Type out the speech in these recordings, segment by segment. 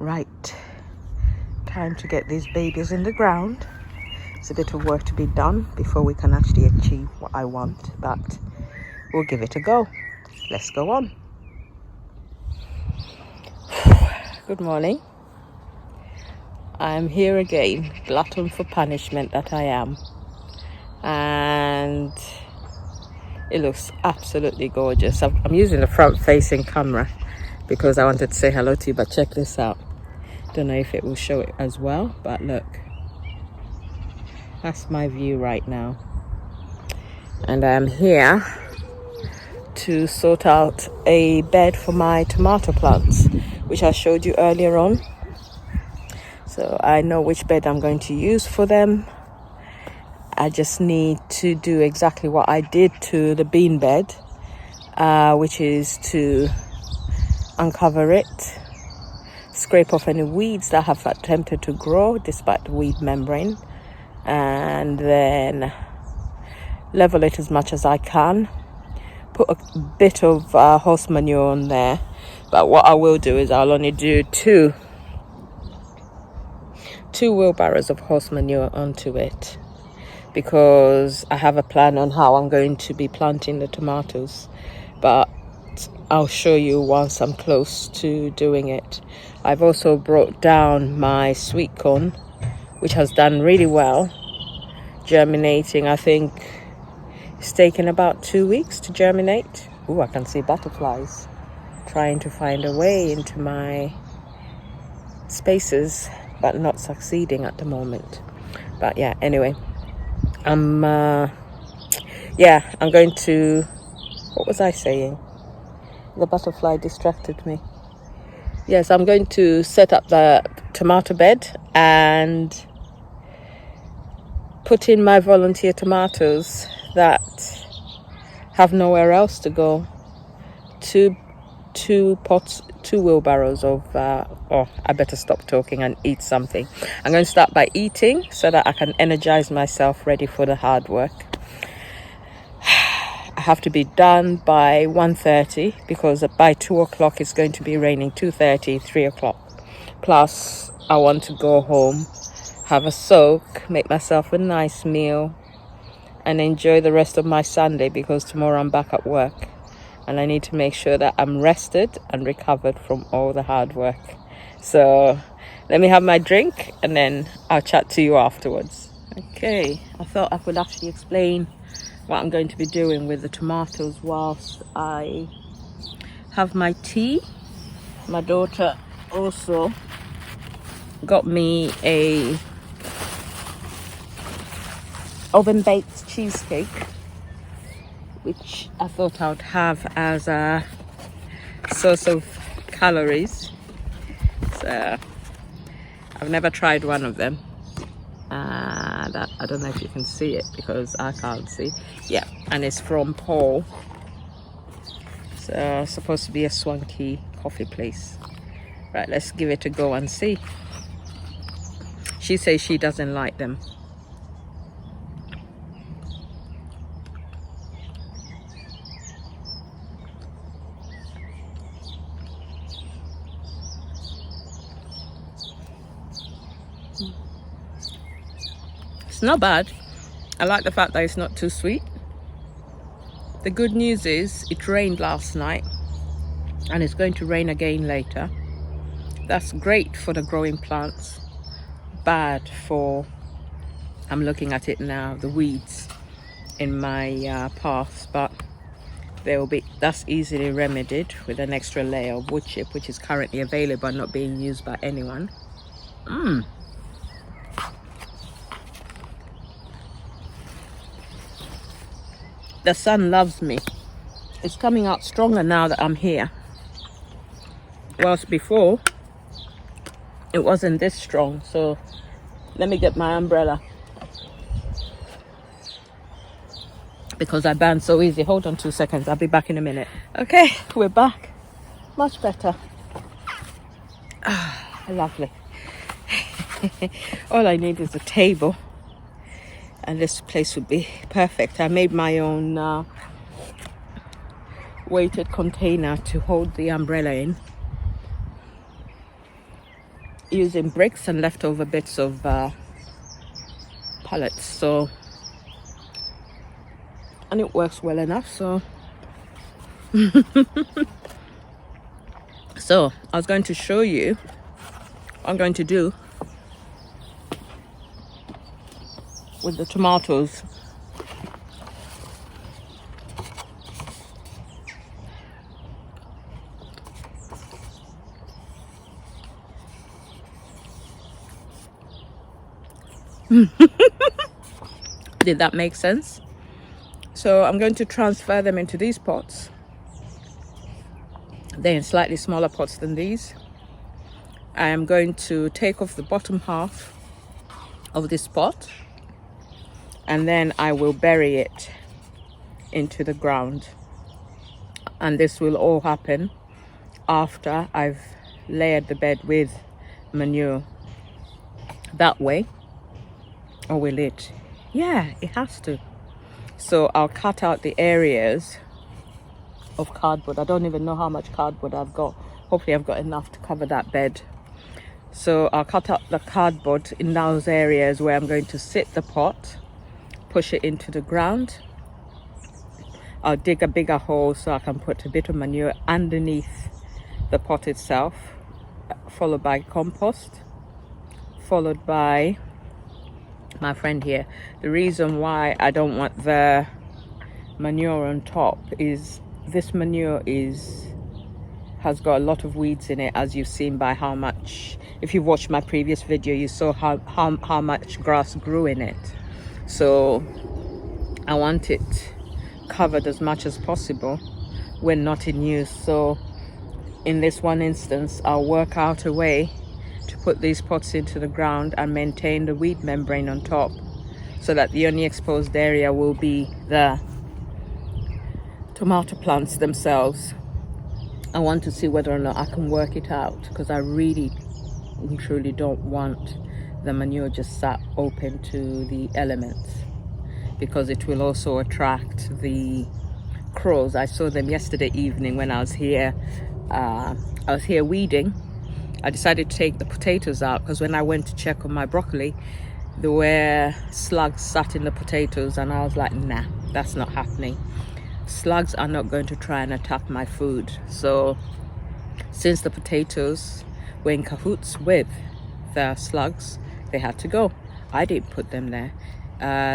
Right, time to get these babies in the ground. It's a bit of work to be done before we can actually achieve what I want, but we'll give it a go. Let's go on. Good morning. I'm here again, glutton for punishment that I am. And it looks absolutely gorgeous. I'm using the front-facing camera because I wanted to say hello to you, but check this out. Don't know if it will show it as well, but look. That's my view right now. And I'm here to sort out a bed for my tomato plants, which I showed you earlier on. So I know which bed I'm going to use for them. I just need to do exactly what I did to the bean bed, which is to uncover it, scrape off any weeds that have attempted to grow despite the weed membrane, and then level it as much as I can. Put a bit of horse manure on there, but what I will do is I'll only do two wheelbarrows of horse manure onto it, because I have a plan on how I'm going to be planting the tomatoes, but I'll show you once I'm close to doing it. I've also brought down my sweet corn, which has done really well, germinating. I think it's taken about 2 weeks to germinate. Oh, I can see butterflies trying to find a way into my spaces, but not succeeding at the moment. But yeah, anyway, I'm going to, what was I saying? The butterfly distracted me. Yes, I'm going to set up the tomato bed and put in my volunteer tomatoes that have nowhere else to go. Two wheelbarrows of I better stop talking and eat something. I'm going to start by eating so that I can energize myself, ready for the hard work. I have to be done by 1:30 because by 2 o'clock it's going to be raining. 2:30, 3 o'clock. Plus I want to go home, have a soak, make myself a nice meal, and enjoy the rest of my Sunday, because tomorrow I'm back at work and I need to make sure that I'm rested and recovered from all the hard work. So let me have my drink and then I'll chat to you afterwards. Okay, I thought I could actually explain what I'm going to be doing with the tomatoes whilst I have my tea. My daughter also got me a oven baked cheesecake, which I thought I would have as a source of calories. So I've never tried one of them. I don't know if you can see it because I can't see. Yeah, and it's from Paul. So it's supposed to be a swanky coffee place. Right, let's give it a go and see. She says she doesn't like them. It's not bad. I like the fact that it's not too sweet. The good news is it rained last night and it's going to rain again later. That's great for the growing plants. Bad for, I'm looking at it now, the weeds in my paths, but that's easily remedied with an extra layer of wood chip, which is currently available and not being used by anyone. The sun loves me. It's coming out stronger now that I'm here. Whilst before, it wasn't this strong. So let me get my umbrella, because I burn so easy. Hold on 2 seconds. I'll be back in a minute. Okay, we're back. Much better. Lovely. All I need is a table, and this place would be perfect. I made my own weighted container to hold the umbrella in. using bricks and leftover bits of pallets, so, and it works well enough. So so I was going to show you what I'm going to do with the tomatoes. Did that make sense? So I'm going to transfer them into these pots. They're in slightly smaller pots than these. I am going to take off the bottom half of this pot, and then I will bury it into the ground. And this will all happen after I've layered the bed with manure. That way, or will it? Yeah, it has to. So I'll cut out the areas of cardboard. I don't even know how much cardboard I've got. Hopefully I've got enough to cover that bed. So I'll cut out the cardboard in those areas where I'm going to sit the pot, push it into the ground. I'll dig a bigger hole so I can put a bit of manure underneath the pot itself, followed by compost, followed by my friend here. The reason why I don't want the manure on top is this manure has got a lot of weeds in it, as you've seen by how much, if you've watched my previous video, you saw how much grass grew in it. So I want it covered as much as possible when not in use. So in this one instance, I'll work out a way to put these pots into the ground and maintain the weed membrane on top, so that the only exposed area will be the tomato plants themselves. I want to see whether or not I can work it out, because I really and truly don't want the manure just sat open to the elements, because it will also attract the crows. I saw them yesterday evening when I was here. Weeding. I decided to take the potatoes out, because when I went to check on my broccoli, there were slugs sat in the potatoes, and I was like, nah, that's not happening. Slugs are not going to try and attack my food. So since the potatoes were in cahoots with the slugs, they had to go. I didn't put them there.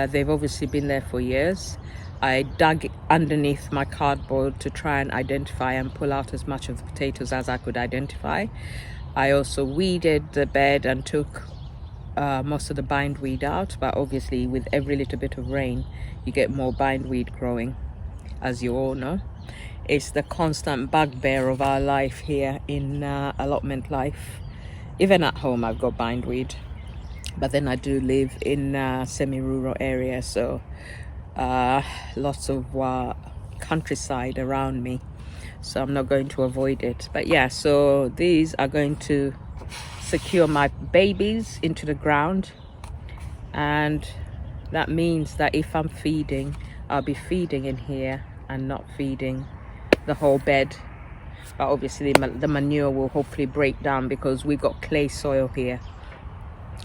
They've obviously been there for years. I dug underneath my cardboard to try and identify and pull out as much of the potatoes as I could identify. I also weeded the bed and took most of the bindweed out, but obviously with every little bit of rain you get more bindweed growing, as you all know. It's the constant bugbear of our life here in allotment life. Even at home I've got bindweed, but then I do live in a semi-rural area, so lots of countryside around me, so I'm not going to avoid it. But yeah, so these are going to secure my babies into the ground, and that means that if I'm feeding, I'll be feeding in here and not feeding the whole bed. But obviously the manure will hopefully break down, because we've got clay soil here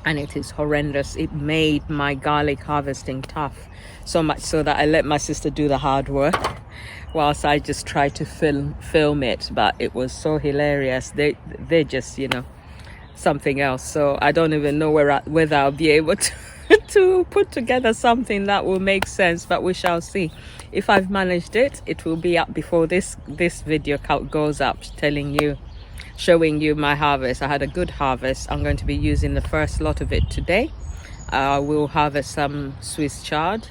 and it is horrendous. It made my garlic harvesting tough, so much so that I let my sister do the hard work whilst I just tried to film it. But it was so hilarious. They're just, you know, something else. So I don't even know whether I'll be able to put together something that will make sense, but we shall see. If I've managed it, it will be up before this video goes up, showing you my harvest. I had a good harvest. I'm going to be using the first lot of it today. We'll harvest some Swiss chard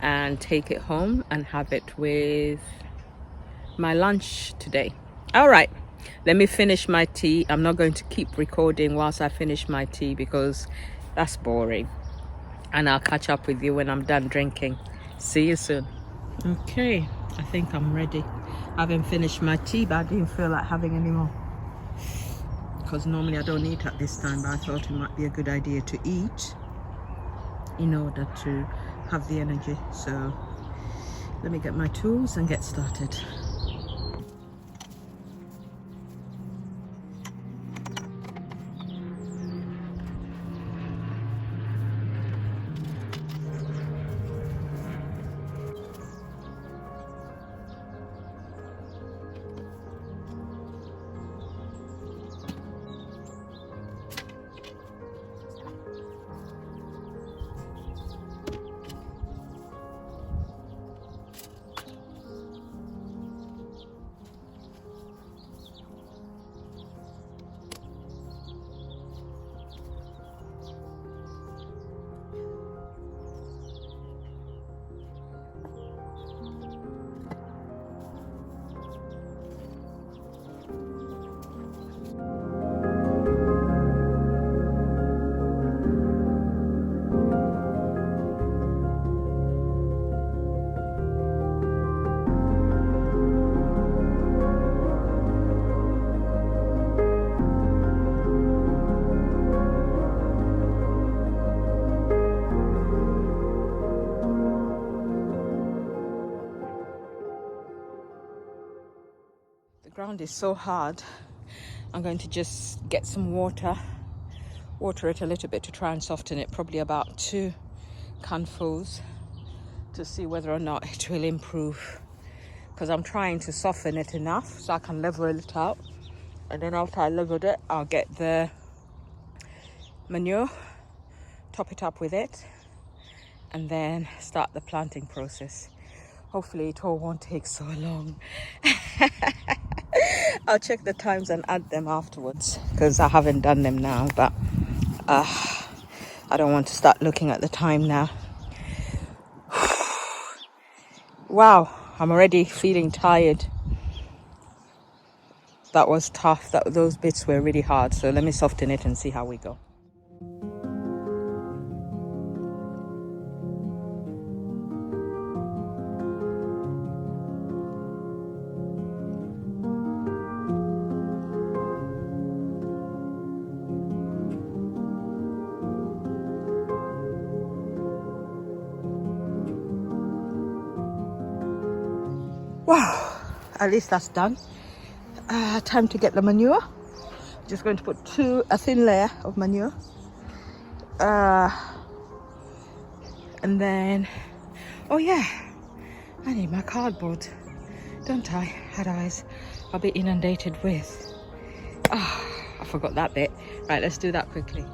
and take it home and have it with my lunch today. All right, let me finish my tea. I'm not going to keep recording whilst I finish my tea, because that's boring, and I'll catch up with you when I'm done drinking. See you soon. Okay, I think I'm ready. I haven't finished my tea, but I didn't feel like having any more, because normally I don't eat at this time, but I thought it might be a good idea to eat in order to have the energy. So let me get my tools and get started. ground is so hard. I'm going to just get some water it a little bit to try and soften it, probably about 2 canfuls, to see whether or not it will improve, because I'm trying to soften it enough so I can level it out, and then after I leveled it, I'll get the manure, top it up with it, and then start the planting process. Hopefully it all won't take so long. I'll check the times and add them afterwards, because I haven't done them now, but I don't want to start looking at the time now. Wow, I'm already feeling tired. That was tough. Those bits were really hard. So let me soften it and see how we go. Wow, at least that's done. Time to get the manure. Just going to put a thin layer of manure, and then, oh yeah, I need my cardboard, don't I? Otherwise I'll be inundated with, I forgot that bit. Right, let's do that quickly.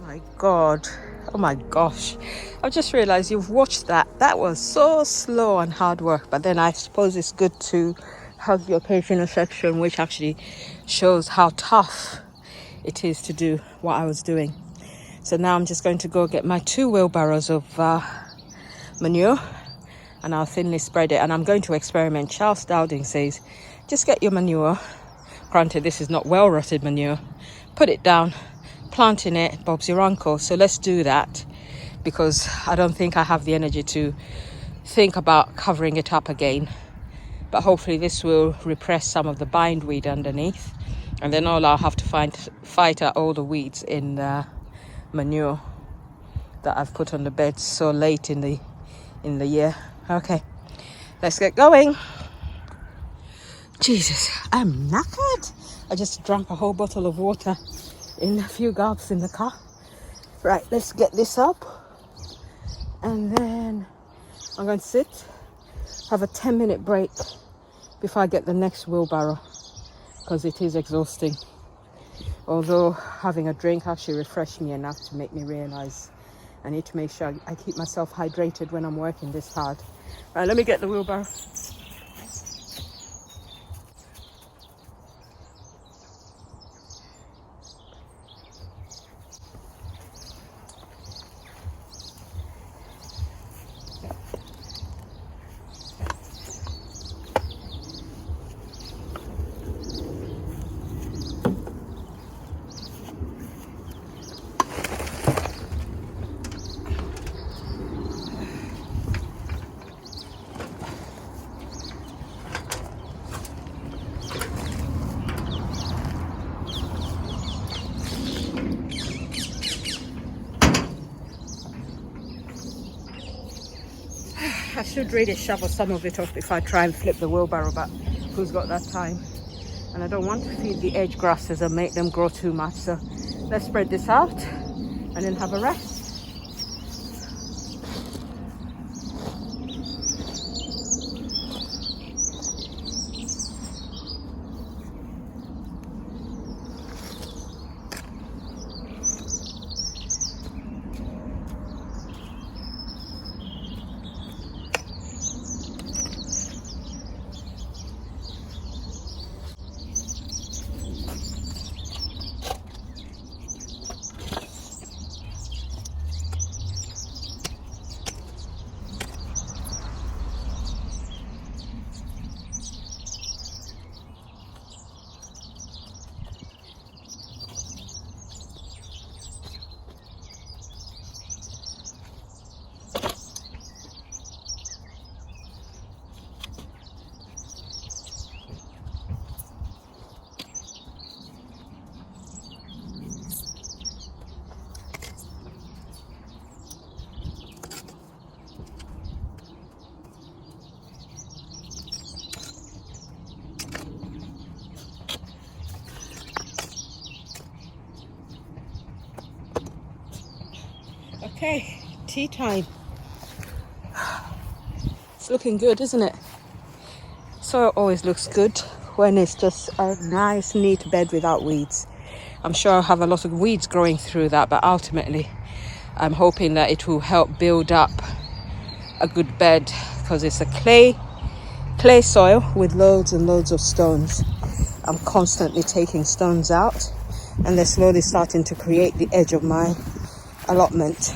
My God. Oh my gosh. I've just realized you've watched that. That was so slow and hard work. But then I suppose it's good to have the occasional section which actually shows how tough it is to do what I was doing. So now I'm just going to go get my 2 wheelbarrows of manure, and I'll thinly spread it. And I'm going to experiment. Charles Dowding says, just get your manure. Granted, this is not well rotted manure. Put it down, plant in it, Bob's your uncle. So let's do that, because I don't think I have the energy to think about covering it up again. But hopefully this will repress some of the bindweed underneath, and then all I'll have to fight are all the weeds in the manure that I've put on the beds so late in the year. Okay, let's get going. Jesus, I'm knackered. I just drank a whole bottle of water in a few gulps in the car. Right, let's get this up, and then I'm going to sit, have a 10-minute break before I get the next wheelbarrow, because it is exhausting. Although having a drink actually refreshed me enough to make me realize I need to make sure I keep myself hydrated when I'm working this hard. Right, let me get the wheelbarrow. I should really shovel some of it off before I try and flip the wheelbarrow, but who's got that time? And I don't want to feed the edge grasses and make them grow too much. So let's spread this out and then have a rest. Okay, tea time. It's looking good, isn't it? Soil always looks good when it's just a nice, neat bed without weeds. I'm sure I'll have a lot of weeds growing through that, but ultimately I'm hoping that it will help build up a good bed, because it's a clay soil with loads and loads of stones. I'm constantly taking stones out, and they're slowly starting to create the edge of my allotment,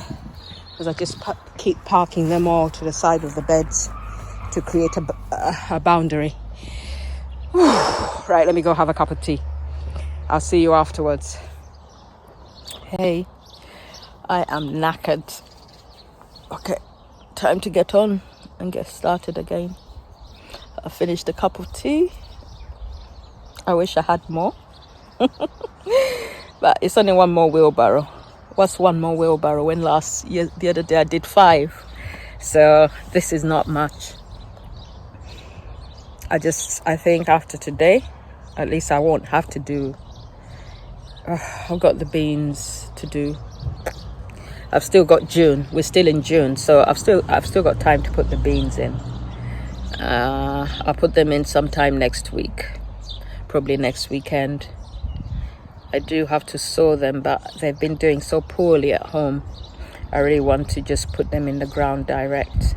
because I just keep parking them all to the side of the beds to create a boundary. Right, let me go have a cup of tea. I'll see you afterwards. Hey, I am knackered. Okay, time to get on and get started again. I finished a cup of tea. I wish I had more. But it's only one more wheelbarrow. What's one more wheelbarrow when the other day I did 5? So this is not much. I think after today, at least I won't have to do. I've got the beans to do. I've still got June. We're still in June, so I've still got time to put the beans in. I'll put them in sometime next week, probably next weekend. I do have to sow them, but they've been doing so poorly at home. I really want to just put them in the ground direct.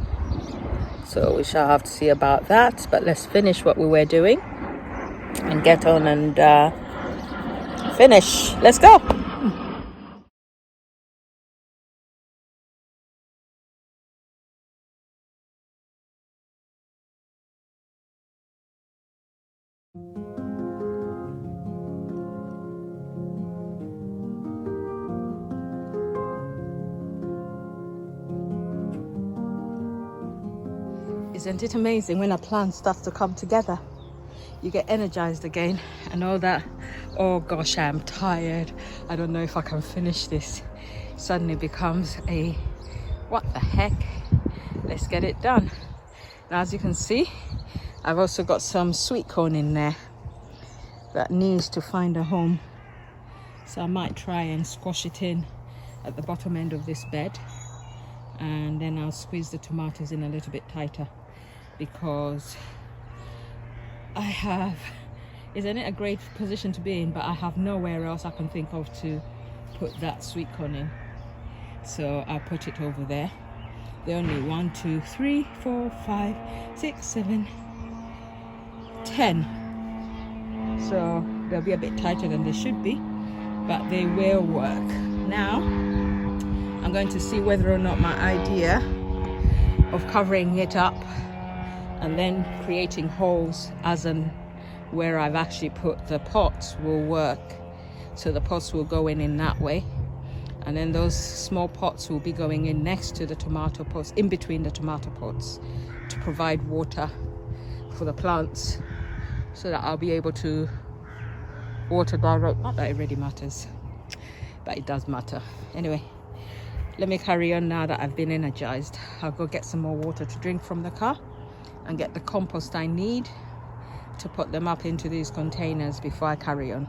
So we shall have to see about that. But let's finish what we were doing and get on and finish. Let's go. Isn't it amazing when a plan starts to come together? You get energized again and all that, oh gosh, I'm tired, I don't know if I can finish this, suddenly becomes a what the heck, let's get it done. Now, as you can see, I've also got some sweet corn in there that needs to find a home, so I might try and squash it in at the bottom end of this bed, and then I'll squeeze the tomatoes in a little bit tighter, because I have, isn't it a great position to be in, but I have nowhere else I can think of to put that sweet corn in. So I'll put it over there. There are only 1, 2, 3, 4, 5, 6, 7, 10. So they'll be a bit tighter than they should be, but they will work. Now, I'm going to see whether or not my idea of covering it up and then creating holes as in where I've actually put the pots will work. So the pots will go in that way, and then those small pots will be going in next to the tomato pots, in between the tomato pots, to provide water for the plants, so that I'll be able to water direct. Not that it really matters, but it does matter. Anyway, let me carry on now that I've been energized. I'll go get some more water to drink from the car and get the compost I need to put them up into these containers before I carry on.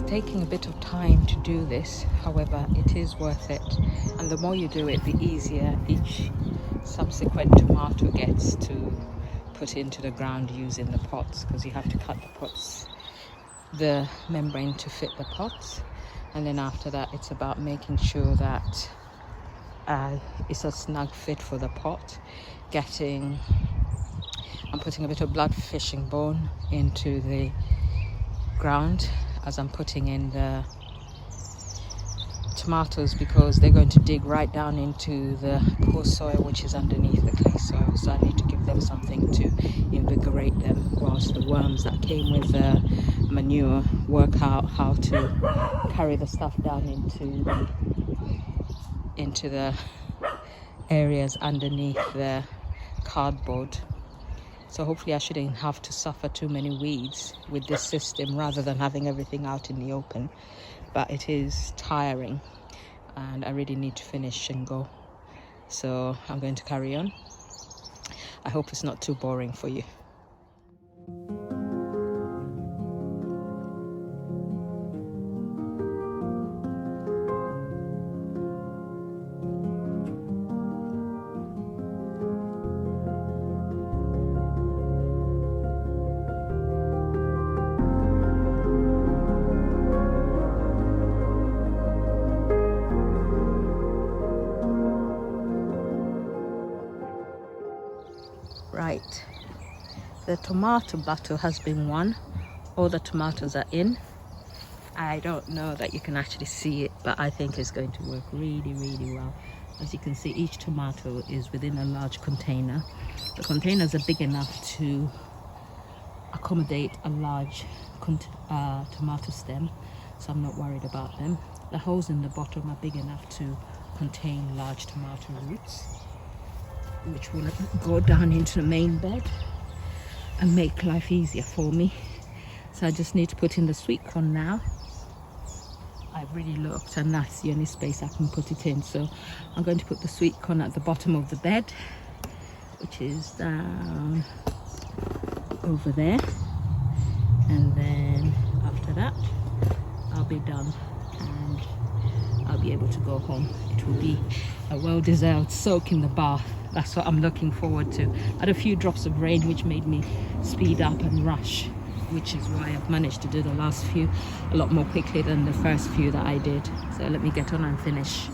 Taking a bit of time to do this, however, it is worth it, and the more you do it, the easier each subsequent tomato gets to put into the ground using the pots, because you have to cut the pots, the membrane to fit the pots, and then after that it's about making sure that it's a snug fit for the pot. I'm putting a bit of blood fishing bone into the ground as I'm putting in the tomatoes, because they're going to dig right down into the poor soil which is underneath the clay soil, so I need to give them something to invigorate them, whilst the worms that came with the manure work out how to carry the stuff down into the areas underneath the cardboard. So hopefully I shouldn't have to suffer too many weeds with this system, rather than having everything out in the open. But it is tiring and I really need to finish and go. So I'm going to carry on. I hope it's not too boring for you. Right, the tomato battle has been won. All the tomatoes are in. I don't know that you can actually see it, but I think it's going to work really, really well. As you can see, each tomato is within a large container. The containers are big enough to accommodate a large tomato stem, so I'm not worried about them. The holes in the bottom are big enough to contain large tomato roots, which will go down into the main bed and make life easier for me. So I just need to put in the sweet corn now. I've really looked and that's the only space I can put it in, so I'm going to put the sweet corn at the bottom of the bed, which is down over there, and then after that I'll be done and I'll be able to go home. It will be a well-deserved soak in the bath. That's what I'm looking forward to. I had a few drops of rain which made me speed up and rush, which is why I've managed to do the last few a lot more quickly than the first few that I did. So let me get on and finish.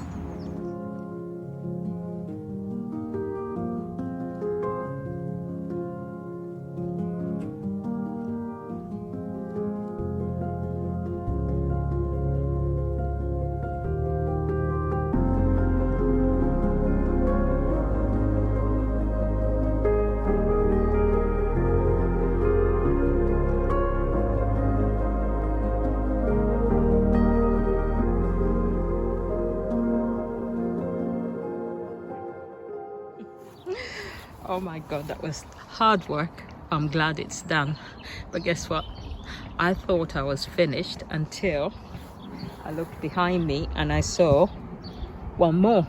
Oh my god, that was hard work. I'm glad it's done. But guess what? I thought I was finished until I looked behind me and I saw one more.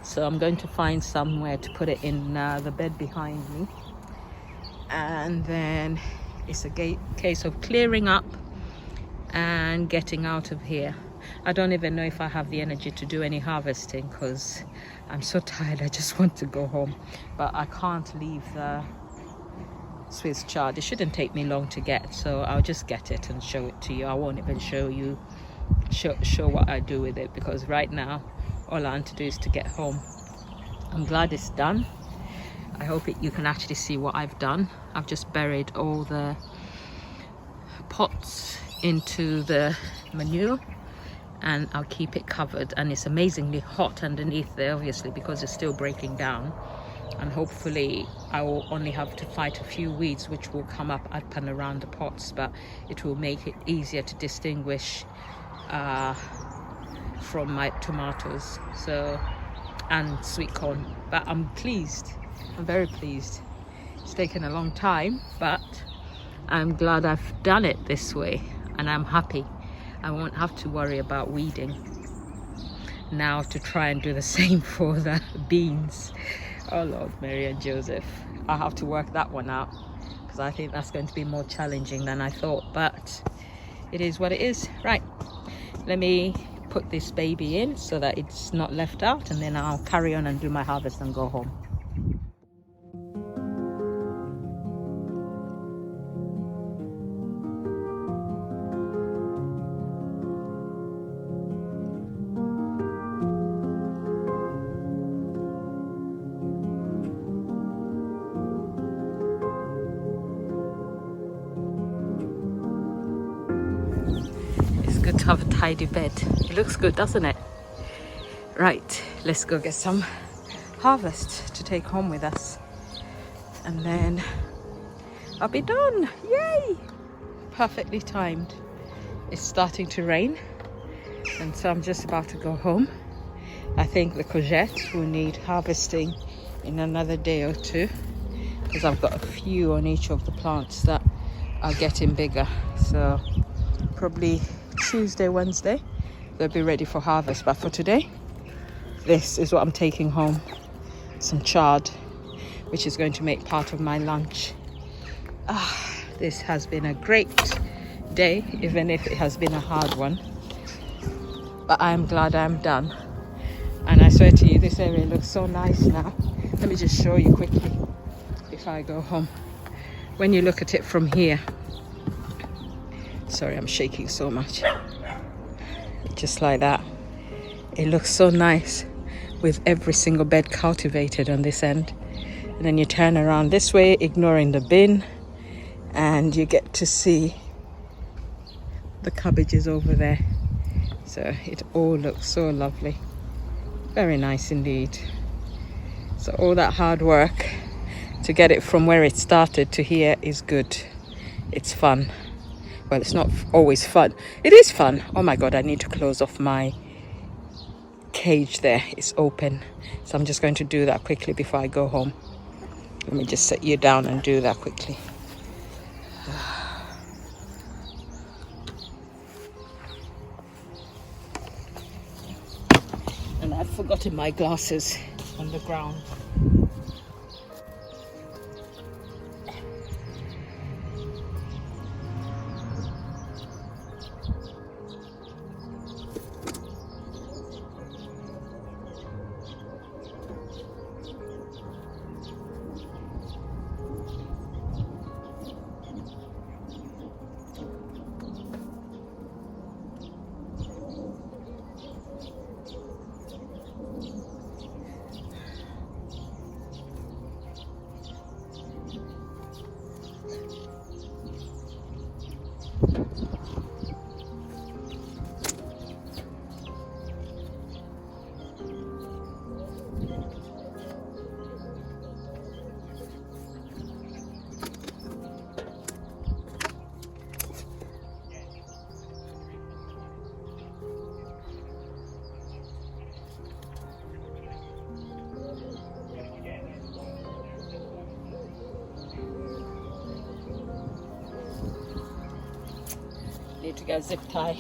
So I'm going to find somewhere to put it in the bed behind me. And then it's a case of clearing up and getting out of here. I don't even know if I have the energy to do any harvesting because I'm so tired. I just want to go home, but I can't leave the Swiss chard. It shouldn't take me long to get, so I'll just get it and show it to you. I won't even show what I do with it, because right now all I want to do is to get home. I'm glad it's done. I hope you can actually see what I've done. I've just buried all the pots into the manure and I'll keep it covered, and it's amazingly hot underneath there, obviously, because it's still breaking down. And hopefully I will only have to fight a few weeds which will come up and around the pots, but it will make it easier to distinguish from my tomatoes and sweet corn. But I'm pleased. I'm very pleased. It's taken a long time, but I'm glad I've done it this way, and I'm happy. I won't have to worry about weeding now to try and do the same for the beans. Oh Lord, Mary and Joseph, I'll have to work that one out, because I think that's going to be more challenging than I thought, but it is what it is. Right, let me put this baby in so that it's not left out, and then I'll carry on and do my harvest and go home. Good to have a tidy bed. It looks good, doesn't it? Right, let's go get some harvest to take home with us, and then I'll be done. Yay! Perfectly timed. It's starting to rain, and so I'm just about to go home. I think the courgettes will need harvesting in another day or two, because I've got a few on each of the plants that are getting bigger. So probably Tuesday, Wednesday, they'll be ready for harvest. But for today, this is what I'm taking home. Some chard, which is going to make part of my lunch. This has been a great day, even if it has been a hard one. But I'm glad I'm done. And I swear to you, this area looks so nice now. Let me just show you quickly before I go home. When you look at it from here, sorry, I'm shaking so much. Just like that. It looks so nice with every single bed cultivated on this end. And then you turn around this way, ignoring the bin, and you get to see the cabbages over there. So it all looks so lovely. Very nice indeed. So all that hard work to get it from where it started to here is good. It's fun. Well, it's not always fun. It is fun. Oh my God, I need to close off my cage there. It's open. So I'm just going to do that quickly before I go home. Let me just set you down and do that quickly. And I've forgotten my glasses on the ground. Need to get a zip tie.